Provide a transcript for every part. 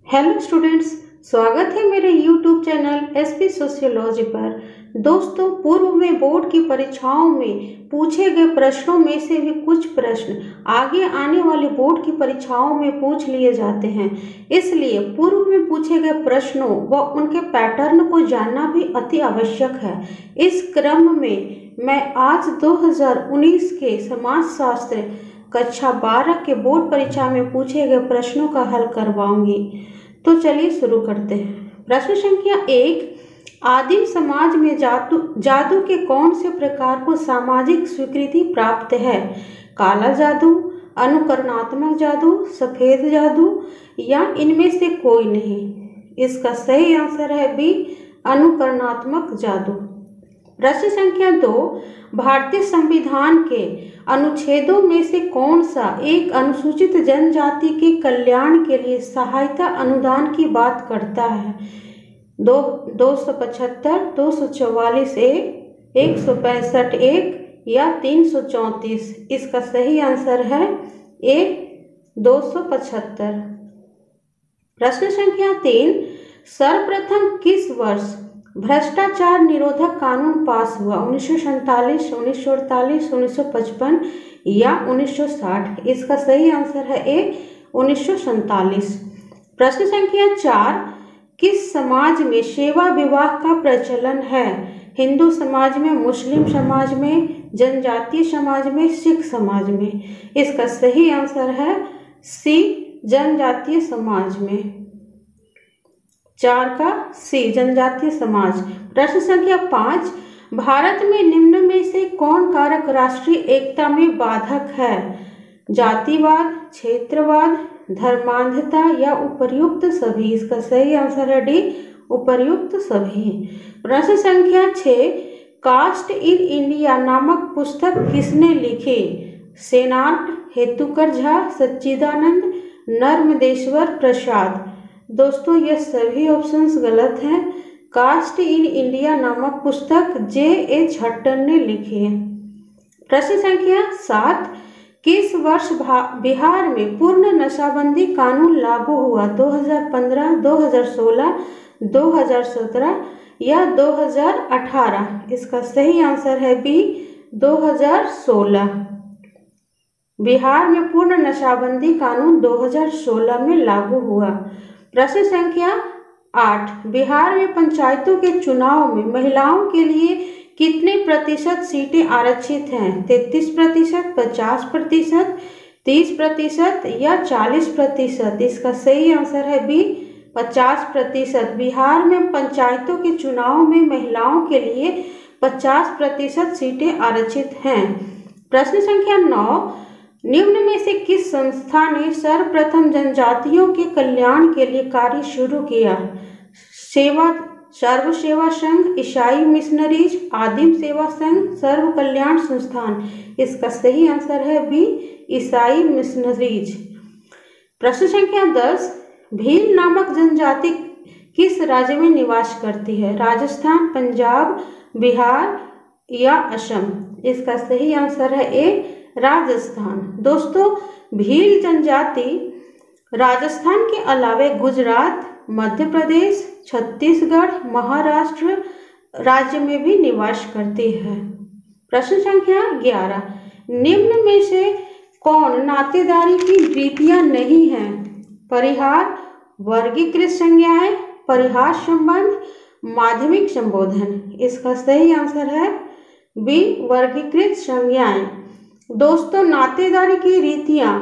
Hello students, स्वागत है मेरे यूट्यूब चैनल एसपी सोशियोलॉजी पर। दोस्तों, पूर्व में बोर्ड की परीक्षाओं में पूछे गए प्रश्नों में से भी कुछ प्रश्न आगे आने वाले बोर्ड की परीक्षाओं में पूछ लिए जाते हैं। इसलिए पूर्व में पूछे गए प्रश्नों व उनके पैटर्न को जानना भी अति आवश्यक है। इस क्रम में मैं आज 2019 के समाजशास्त्र कक्षा 12 के बोर्ड परीक्षा में पूछे गए प्रश्नों का हल करवाऊंगी। तो चलिए शुरू करते हैं। प्रश्न संख्या 1, आदिम समाज में जादू के कौन से प्रकार को सामाजिक स्वीकृति प्राप्त है? काला जादू, अनुकरणात्मक जादू, सफेद जादू या इनमें से कोई नहीं? इसका सही आंसर है बी, अनुकरणात्मक जादू। प्रश्न संख्या 2, भारतीय संविधान के अनुच्छेदों में से कौन सा एक अनुसूचित जनजाति के कल्याण के लिए सहायता अनुदान की बात करता है? 275, 244 ए, 165 एक या 334? इसका सही आंसर है ए, 275। प्रश्न संख्या 3, सर्वप्रथम किस वर्ष भ्रष्टाचार निरोधक कानून पास हुआ? 1947, 1948, 1955 या 1960? इसका सही आंसर है ए, 1947। प्रश्न संख्या 4, किस समाज में सेवा विवाह का प्रचलन है? हिंदू समाज में, मुस्लिम समाज में, जनजातीय समाज में, सिख समाज में? इसका सही आंसर है सी, जनजातीय समाज में। 4 का सी, जनजातीय समाज। प्रश्न संख्या 5, भारत में निम्न में से कौन कारक राष्ट्रीय एकता में बाधक है? जातिवाद, क्षेत्रवाद, धर्मांधता या उपर्युक्त सभी? इसका सही आंसर है डी, उपर्युक्त सभी। प्रश्न संख्या 6, कास्ट इन इंडिया नामक पुस्तक किसने लिखी? सेनार्ट, हेतुकर झा, सच्चिदानंद, नर्मदेश्वर प्रसाद? दोस्तों, ये सभी ऑप्शंस गलत हैं। कास्ट इन इंडिया नामक पुस्तक जे.एच. हट्टन ने लिखी है। प्रश्न संख्या 7, किस वर्ष बिहार में पूर्ण नशाबंदी कानून लागू हुआ? 2015, 2016, 2017 या 2018? इसका सही आंसर है बी, 2016। बिहार में पूर्ण नशाबंदी कानून 2016 में लागू हुआ। प्रश्न संख्या 8, बिहार में पंचायतों के चुनाव में महिलाओं के लिए कितने प्रतिशत सीटें आरक्षित हैं? 33%, 50%, 30% या 40%? इसका सही आंसर है बी, 50%। बिहार में पंचायतों के चुनाव में महिलाओं के लिए 50% सीटें आरक्षित हैं। प्रश्न संख्या 9, निम्न में से किस संस्था ने सर्वप्रथम जनजातियों के कल्याण के लिए कार्य शुरू किया? सर्व सेवा संघ, ईसाई मिशनरीज, आदिम सेवा संघ, सर्व कल्याण संस्थान? इसका सही आंसर है बी, ईसाई मिशनरीज। प्रश्न संख्या 10, भील नामक जनजाति किस राज्य में निवास करती है? राजस्थान, पंजाब, बिहार या असम? इसका सही आंसर है ए, राजस्थान। दोस्तों, भील जनजाति राजस्थान के अलावे गुजरात, मध्य प्रदेश, छत्तीसगढ़, महाराष्ट्र राज्य में भी निवास करती है। प्रश्न संख्या 11, निम्न में से कौन नातेदारी की रीतियां नहीं हैं? परिहार, वर्गीकृत संज्ञाएं, परिहास संबंध, माध्यमिक संबोधन? इसका सही आंसर है बी, वर्गीकृत संज्ञाएं। दोस्तों, नातेदारी की रीतियां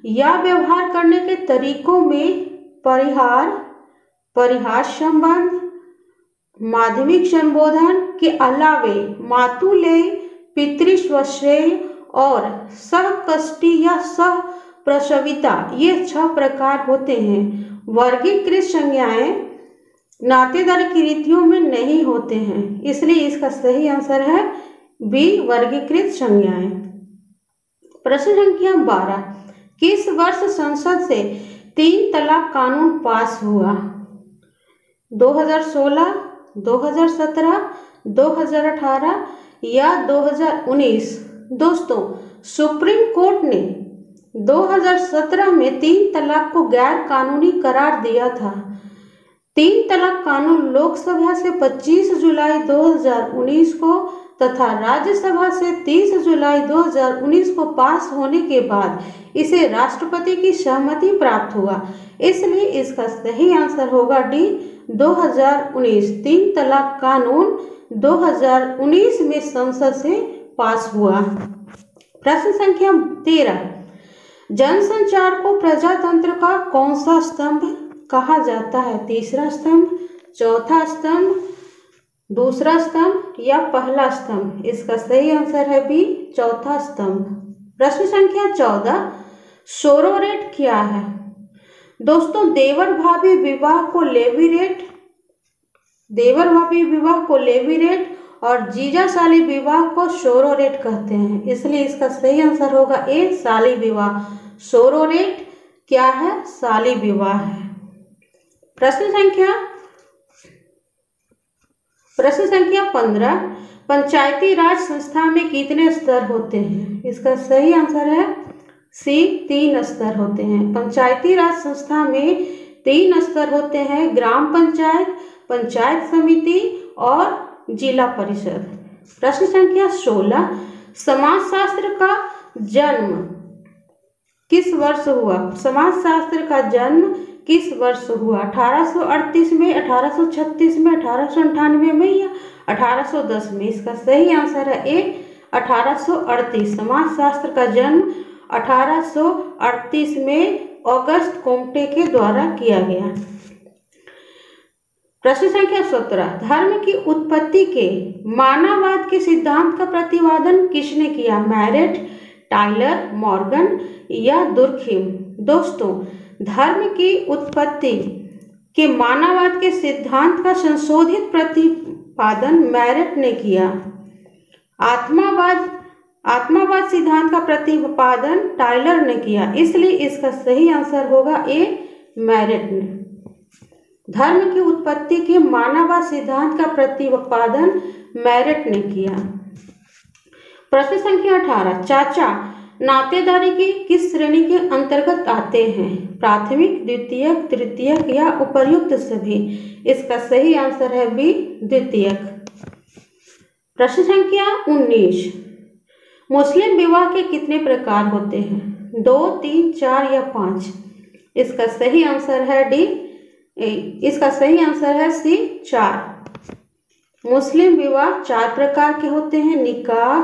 या व्यवहार करने के तरीकों में परिहार, परिहास संबंध, माध्यमिक संबोधन के अलावे मातुलेय, पितृस्वश्रेय और सहकष्टी या सहप्रसविता, ये 6 प्रकार होते हैं। वर्गीकृत संज्ञाएं नातेदारी की रीतियों में नहीं होते हैं, इसलिए इसका सही आंसर है बी, वर्गीकृत संज्ञाएं। प्रश्न संख्या 12, किस वर्ष संसद से 3 तलाक कानून पास हुआ? 2016, 2017, 2018 या 2019? दोस्तों, सुप्रीम कोर्ट ने 2017 में 3 तलाक को गैर कानूनी करार दिया था। 3 तलाक कानून लोकसभा से 25 जुलाई 2019 को तथा राज्यसभा से 30 जुलाई 2019 को पास होने के बाद इसे राष्ट्रपति की सहमति प्राप्त हुआ। इसलिए इसका सही आंसर होगा डी 2019। 3 तलाक कानून 2019 में संसद से पास हुआ। प्रश्न संख्या 13, जनसंचार को प्रजातंत्र का कौन सा स्तंभ कहा जाता है? तीसरा स्तंभ, चौथा स्तंभ, दूसरा स्तंभ या पहला स्तंभ? इसका सही आंसर है बी, चौथा स्तंभ। प्रश्न संख्या 14, सोरोरेट क्या है? दोस्तों, देवर भाभी विवाह को लेवीरेट और जीजा साली विवाह को सोरोरेट कहते हैं। इसलिए इसका सही आंसर होगा ए, साली विवाह। सोरोरेट क्या है? साली विवाह है। प्रश्न संख्या 15, पंचायती राज संस्था में कितने स्तर होते हैं? इसका सही आंसर है सी, 3 स्तर होते हैं। पंचायती राज संस्था में 3 स्तर होते हैं, ग्राम पंचायत, पंचायत समिति और जिला परिषद। प्रश्न संख्या 16, समाजशास्त्र का जन्म किस वर्ष हुआ? समाजशास्त्र का जन्म किस वर्ष हुआ? 1838 में, 1836 में, 1898 में या 1810 में? इसका सही आंसर है ए, 1838। समाजशास्त्र का जन्म 1838 में ऑगस्ट कोम्टे के द्वारा किया गया। प्रश्न संख्या 17, धर्म की उत्पत्ति के मानववाद के सिद्धांत का प्रतिपादन किसने किया? मैरेट, टाइलर, मॉर्गन या दुर्खिम? दोस्तों, धर्म की उत्पत्ति के मानववाद के सिद्धांत का संशोधित प्रतिपादन मैरेट ने किया। आत्मावाद सिद्धांत का प्रतिपादन टाइलर ने किया। इसलिए इसका सही आंसर होगा ए, मैरेट ने। धर्म की उत्पत्ति के मानववाद सिद्धांत का प्रतिपादन मैरेट ने किया। प्रश्न संख्या 18, चाचा नातेदारी की किस श्रेणी के अंतर्गत आते हैं? प्राथमिक, द्वितीयक, तृतीयक या उपर्युक्त सभी? इसका सही आंसर है बी, द्वितीयक। प्रश्न संख्या 19, मुस्लिम विवाह के कितने प्रकार होते हैं? 2, 3, 4 या 5? इसका सही आंसर है डी, इसका सही आंसर है सी, 4। मुस्लिम विवाह 4 प्रकार के होते हैं, निकाह,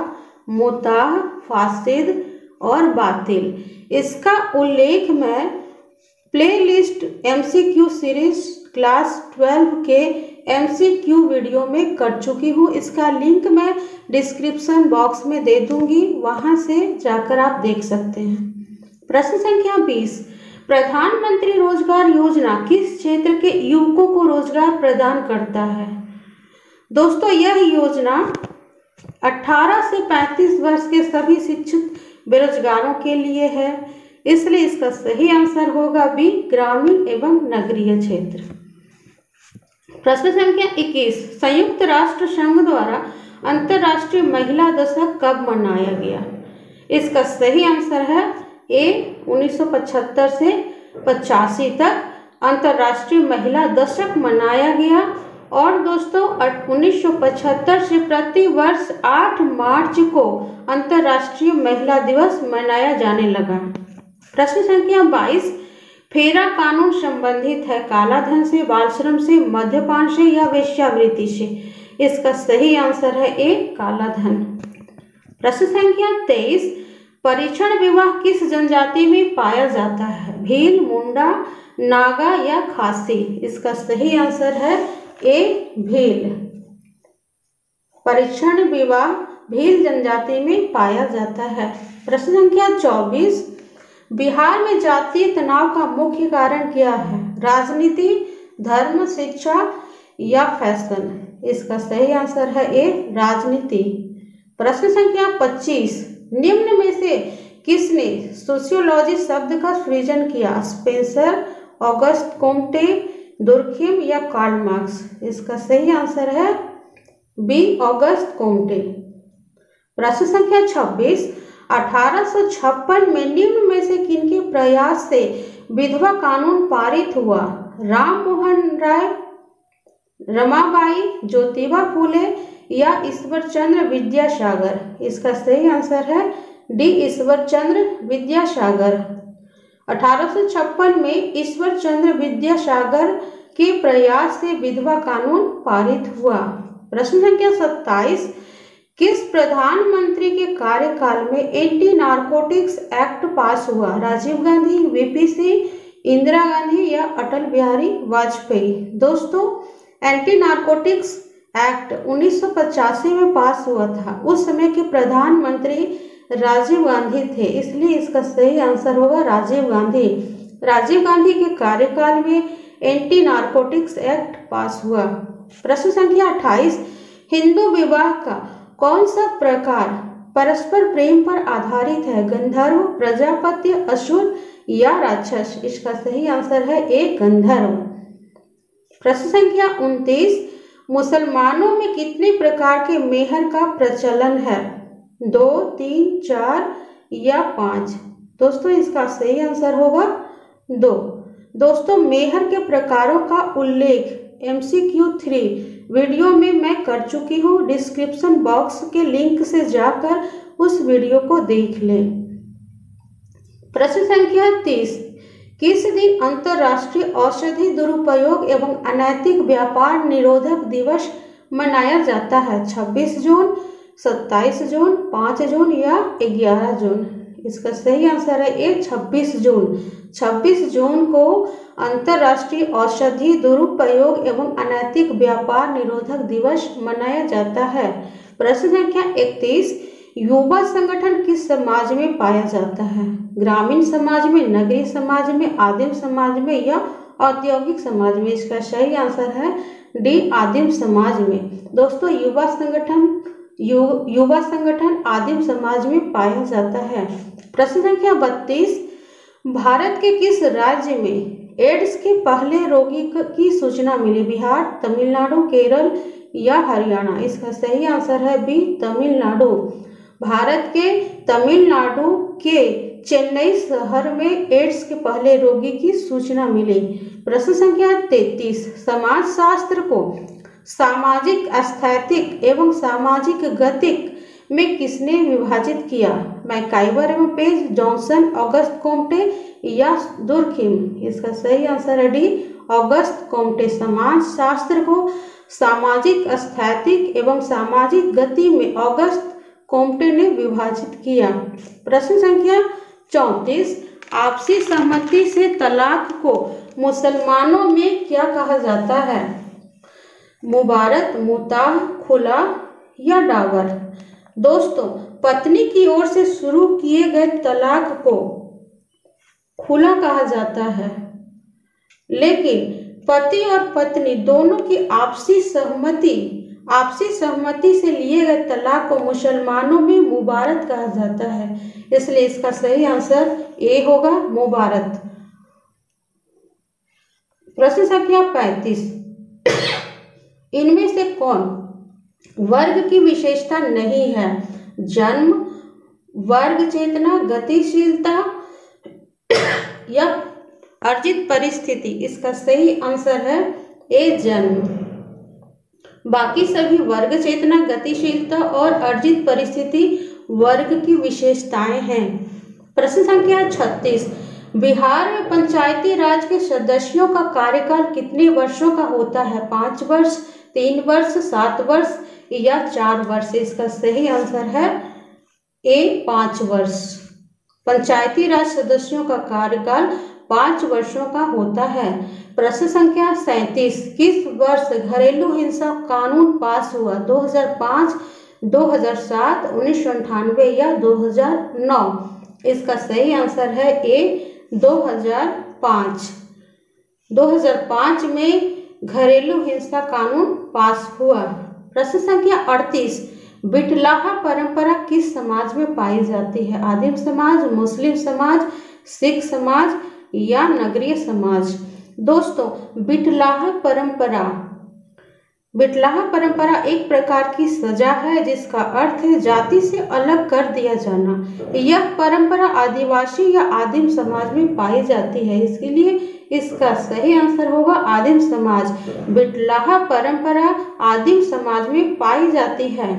मुताह, फासिद और बातिल। इसका उल्लेख मैं प्लेलिस्ट MCQ सीरीज क्लास 12 के MCQ वीडियो में कर चुकी हूँ। इसका लिंक मैं डिस्क्रिप्शन बॉक्स में दे दूंगी, वहां से जाकर आप देख सकते हैं। प्रश्न संख्या 20, प्रधानमंत्री रोजगार योजना किस क्षेत्र के युवकों को रोजगार प्रदान करता है? दोस्तों, यह योजना 18 से 35 वर्ष के सभी शिक्षित बेरोजगारों के लिए है। इसलिए इसका सही आंसर होगा बी, ग्रामीण एवं नगरीय क्षेत्र। प्रश्न संख्या 21, संयुक्त राष्ट्र संघ द्वारा अंतर्राष्ट्रीय महिला दिवस कब मनाया गया? इसका सही आंसर है ए, 1975 से 85 तक अंतर्राष्ट्रीय महिला दशक मनाया गया। और दोस्तों, 1975 से प्रति वर्ष 8 मार्च को अंतर्राष्ट्रीय महिला दिवस मनाया जाने लगा। प्रश्न संख्या 22, फेरा कानून संबंधित है काला धन से, बाल श्रम से, मद्यपान से या वेश्यावृत्ति से? इसका सही आंसर है ए, काला धन। प्रश्न संख्या 23, परीक्षण विवाह किस जनजाति में पाया जाता है? भील, मुंडा, नागा या खासी? इसका सही आंसर है ए, भील। परीक्षण विवाह भील जनजाति में पाया जाता है। प्रश्न संख्या 24, बिहार में जातीय तनाव का मुख्य कारण क्या है? राजनीति, धर्म, शिक्षा या फैशन? इसका सही आंसर है ए, राजनीति। प्रश्न संख्या 25, निम्न में से किसने सोशियोलॉजी शब्द का सृजन किया? स्पेंसर, ऑगस्ट कोम्टे, दुर्खिम या कार्ल मार्क्स? इसका सही आंसर है बी, ऑगस्ट कोम्टे। प्रश्न संख्या 26, 1856 में निम्न में से किनके प्रयास से विधवा कानून पारित हुआ? राम मोहन राय, रमाबाई, ज्योतिबा फूले या ईश्वरचंद्र विद्यासागर? इसका सही आंसर है डी, ईश्वरचंद्र विद्यासागर। 1856 में ईश्वरचंद्र विद्यासागर के प्रयास से विधवा कानून पारित हुआ। प्रश्न संख्या 27, किस प्रधानमंत्री के कार्यकाल में एंटी नारकोटिक्स एक्ट पास हुआ? राजीव गांधी, वीपी सिंह, इंदिरा गांधी या अटल बिहारी वाजपेयी? दोस्तों, एंटी नारकोटिक्स एक्ट 1985 में पास हुआ था। उस समय के प्रधानमंत्री राजीव गांधी थे, इसलिए इसका सही आंसर होगा राजीव गांधी। राजीव गांधी के कार्यकाल में एंटी नारकोटिक्स एक्ट पास हुआ। प्रश्न संख्या 28, हिंदू विवाह का कौन सा प्रकार परस्पर प्रेम पर आधारित है? गंधर्व, प्रजापत्य, असुर या राक्षस? इसका सही आंसर है ए, गंधर्व। प्रश्न संख्या 29, मुसलमानों में कितने प्रकार के मेहर का प्रचलन है? 2, 3, 4 या 5? दोस्तों, इसका सही आंसर होगा 2। दोस्तों, मेहर के प्रकारों का उल्लेख MCQ 3 वीडियो में मैं कर चुकी हूँ। डिस्क्रिप्शन बॉक्स के लिंक से जाकर उस वीडियो को देख लें। प्रश्न संख्या 30, किस दिन अंतर्राष्ट्रीय औषधि दुरुपयोग एवं अनैतिक व्यापार निरोधक दिवस मनाया जाता है? 26 जून, 27 जून, 5 जून या 11 जून? इसका सही आंसर है ए, 26 जून। 26 जून को अंतर्राष्ट्रीय औषधि दुरुपयोग एवं अनैतिक व्यापार निरोधक दिवस मनाया जाता है। प्रश्न संख्या 31, युवा संगठन किस समाज में पाया जाता है? ग्रामीण समाज में, नगरीय समाज में, आदिम समाज में या औद्योगिक समाज में? इसका सही आंसर है डी, आदिम समाज में। दोस्तों, युवा संगठन आदिम समाज में पाया जाता है। प्रश्न संख्या 32, भारत के किस राज्य में एड्स के पहले रोगी की सूचना मिली? बिहार, तमिलनाडु, केरल या हरियाणा? इसका सही आंसर है बी, तमिलनाडु। भारत के तमिलनाडु के चेन्नई शहर में एड्स के पहले रोगी की सूचना मिली। प्रश्न संख्या 33, समाजशास्त्र को सामाजिक, स्थैतिक एवं सामाजिक गतिक में किसने विभाजित किया? मैकाइवर एवं पेज, जॉनसन, ऑगस्ट कोम्टे या दुर्खिम? इसका सही आंसर है डी, ऑगस्ट कोम्टे। समाजशास्त्र को सामाजिक, स्थैतिक एवं सामाजिक गति में ऑगस्ट कोम्टे ने विभाजित किया। प्रश्न संख्या 34, आपसी सहमति से तलाक को मुसलमानों में क्या कहा जाता है? मुबारत, मुताह, खुला या डावर? दोस्तों, पत्नी की ओर से शुरू किए गए तलाक को खुला कहा जाता है, लेकिन पति और पत्नी दोनों की आपसी सहमति से लिए गए तलाक को मुसलमानों में मुबारत कहा जाता है, इसलिए इसका सही आंसर ए होगा, मुबारत। प्रश्न संख्या 35, इनमें से कौन वर्ग की विशेषता नहीं है? जन्म, वर्ग चेतना, गतिशीलता या अर्जित परिस्थिति? इसका सही आंसर है ए, जन्म। बाकी सभी वर्ग चेतना, गतिशीलता और अर्जित परिस्थिति वर्ग की विशेषताएं हैं। प्रश्न संख्या 36, बिहार में पंचायती राज के सदस्यों का कार्यकाल कितने वर्षों का होता है? 5 वर्ष, 3 वर्ष, 7 वर्ष या 4 वर्ष? इसका सही आंसर है ए, 5 वर्ष। पंचायती राज सदस्यों का कार्यकाल 5 वर्षों का होता है। प्रश्न संख्या 37, किस वर्ष घरेलू हिंसा कानून पास हुआ? 2005, 2007, 1998 या 2009? इसका सही आंसर है ए, 2005। 2005 में घरेलू हिंसा कानून पास हुआ। प्रश्न संख्या 38, बिटलाहा परंपरा किस समाज में पाई जाती है? आदिम समाज, मुस्लिम समाज, सिख समाज या नगरीय समाज? दोस्तों, बिटलाहा परंपरा बिटलाहा परंपरा एक प्रकार की सजा है जिसका अर्थ है जाति से अलग कर दिया जाना। यह परंपरा आदिवासी या आदिम समाज में पाई जाती है, इसके लिए इसका सही आंसर होगा आदिम समाज। बिटलाहा परंपरा आदिम समाज में पाई जाती है।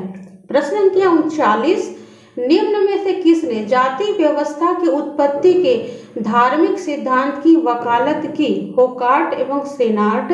प्रश्न संख्या 39, निम्न में से किसने जाति व्यवस्था की उत्पत्ति के धार्मिक सिद्धांत की वकालत की? होकार्ट एवं सेनार्ट,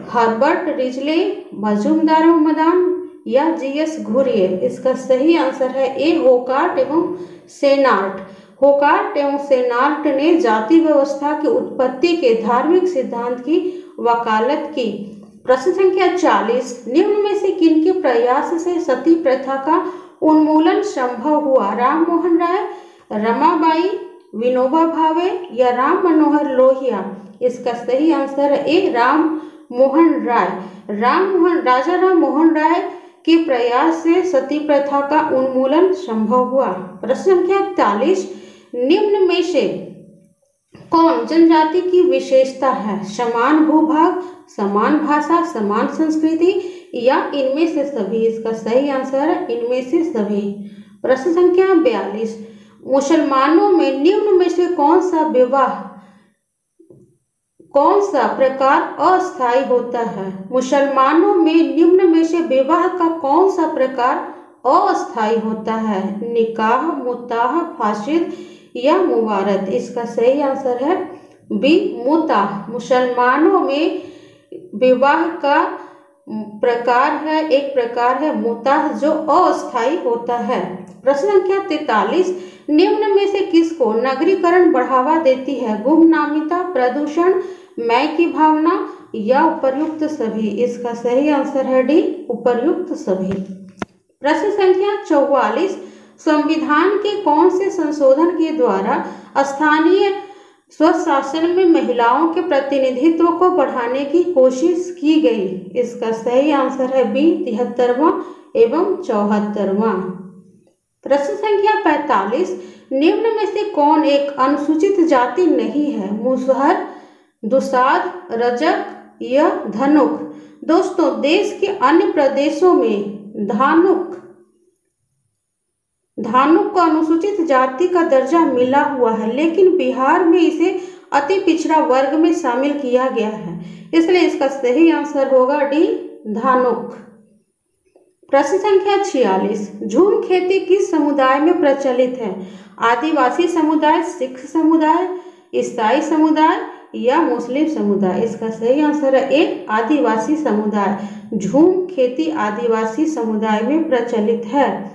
हर्बर्ट रिजले, मजूमदार मदान या जीएस घुरिये? इसका सही आंसर है ए, होकार्ट एवं सेनार्ट। होकार्ट एवं सेनार्ट ने जाति व्यवस्था की उत्पत्ति के धार्मिक सिद्धांत की वकालत की। प्रश्न संख्या 40, निम्न में से किनके प्रयास से सती प्रथा का उन्मूलन संभव हुआ? राम मोहन राय, रमाबाई, विनोबा भावे या राम मनोहर लोहिया? इसका सही आंसर है ए, राम मोहन राय। राजा राम मोहन राय के प्रयास से सती प्रथा का उन्मूलन संभव हुआ। प्रश्न संख्या 41, निम्न में से कौन जनजाति की विशेषता है? समान भूभाग, समान भाषा, समान संस्कृति या इनमें से सभी? इसका सही आंसर है इनमें से सभी। प्रश्न संख्या 42, मुसलमानों में निम्न में से कौन सा प्रकार अस्थायी होता है? मुसलमानों में निम्न में से विवाह का कौन सा प्रकार अस्थायी होता है? निकाह, मुताह, फासिद या मुबारत? इसका सही आंसर है बी, मुताह। मुसलमानों में विवाह का एक प्रकार है मुताह जो अस्थायी होता है। प्रश्न संख्या 43, निम्न में से किसको नगरीकरण बढ़ावा देती है? गुमनामीता, प्रदूषण, मैं की भावना या उपर्युक्त सभी? इसका सही आंसर है डी, उपर्युक्त सभी। प्रश्न संख्या 44, संविधान के कौन से संशोधन के द्वारा स्थानीय स्वशासन में महिलाओं के प्रतिनिधित्व को बढ़ाने की कोशिश की गई? इसका सही आंसर है बी, 73वां एवं 74वां। प्रश्न संख्या 45, निम्न में से कौन एक अनुसूचित जाति नहीं है? मुसहर, दुसाध, रजक या धनुक? दोस्तों, देश के अन्य प्रदेशों में धानुक को अनुसूचित जाति का दर्जा मिला हुआ है, लेकिन बिहार में इसे अति पिछड़ा वर्ग में शामिल किया गया है, इसलिए इसका सही आंसर होगा डी, धानुक। प्रश्न संख्या 46, झूम खेती किस समुदाय में प्रचलित है? आदिवासी समुदाय, सिख समुदाय, ईसाई समुदाय या मुस्लिम समुदाय? इसका सही आंसर है ए, आदिवासी समुदाय। झूम खेती आदिवासी समुदाय में प्रचलित है।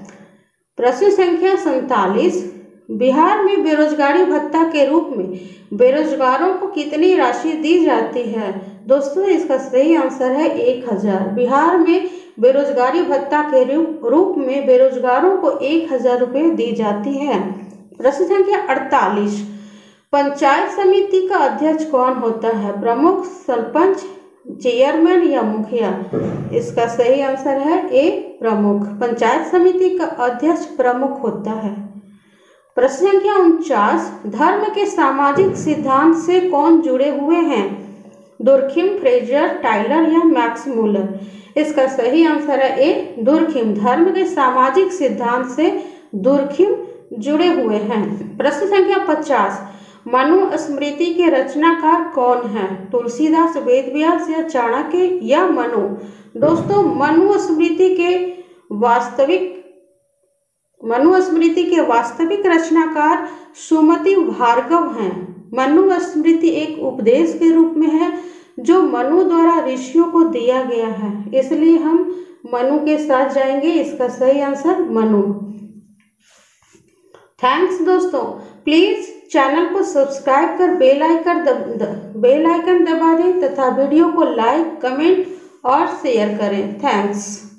प्रश्न संख्या 47, बिहार में बेरोजगारी भत्ता के रूप में बेरोजगारों को कितनी राशि दी जाती है? दोस्तों, इसका सही आंसर है 1000। बिहार में बेरोजगारी भत्ता के रूप में बेरोजगारों को 1000 रुपये दी जाती है। प्रश्न संख्या 48, पंचायत समिति का अध्यक्ष कौन होता है? प्रमुख, सरपंच, चेयरमैन या मुखिया? इसका सही आंसर है ए, प्रमुख। पंचायत समिति का अध्यक्ष प्रमुख होता है। प्रश्न संख्या 49, धर्म के सामाजिक सिद्धांत से कौन जुड़े हुए हैं? दुर्खिम, फ्रेजर, टाइलर या मैक्स मूलर? इसका सही आंसर है ए, दुर्खिम। धर्म के सामाजिक सिद्धांत से दुर्खिम जुड़े हुए हैं। प्रश्न संख्या 50, मनुस्मृति के रचनाकार कौन है? तुलसीदास, वेदव्यास या चाणक्य या मनु? दोस्तों, मनुस्मृति के वास्तविक रचनाकार सुमति भार्गव हैं। मनुस्मृति एक उपदेश के रूप में है जो मनु द्वारा ऋषियों को दिया गया है, इसलिए हम मनु के साथ जाएंगे। इसका सही आंसर मनु। थैंक्स दोस्तों, प्लीज चैनल को सब्सक्राइब कर बेल आइकन दबा दें तथा वीडियो को लाइक, कमेंट और शेयर करें। थैंक्स।